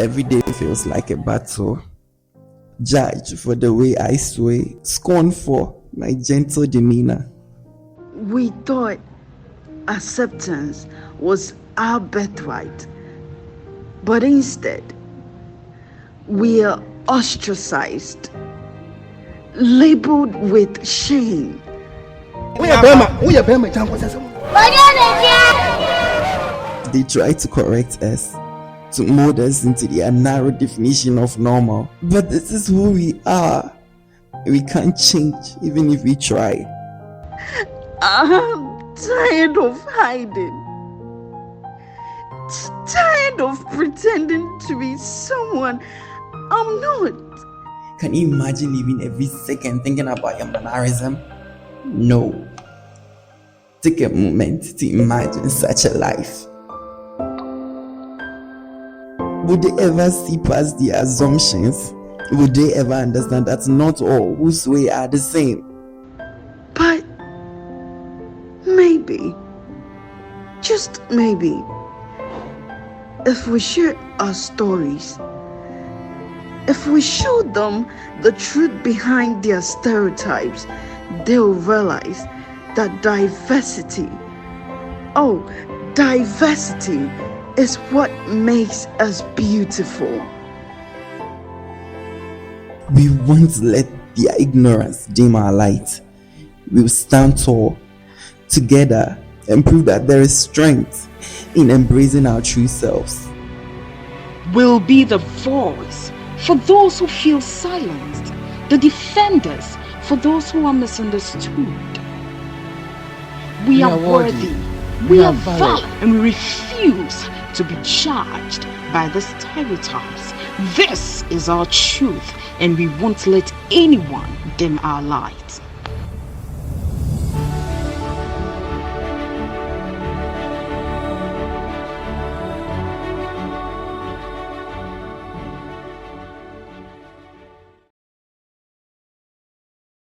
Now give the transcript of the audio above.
Every day feels like a battle. Judged for the way I sway, scorned for my gentle demeanor. We thought acceptance was our birthright, but instead, we are ostracized, labeled with shame. They try to correct us, to mold us into their narrow definition of normal. But this is who we are. We can't change even if we try. I'm tired of hiding. Tired of pretending to be someone I'm not. Can you imagine living every second thinking about your mannerism? No. Take a moment to imagine such a life. Would they ever see past the assumptions? Would they ever understand that not all who sway are the same? But maybe, just maybe, if we share our stories, if we show them the truth behind their stereotypes, they'll realize that diversity is what makes us beautiful. We won't let their ignorance dim our light. We'll stand tall together and prove that there is strength in embracing our true selves. We'll be the voice for those who feel silenced, the defenders for those who are misunderstood. We are worthy, we are valid, and we refuse to be charged by the stereotypes. This is our truth, and we won't let anyone dim our light.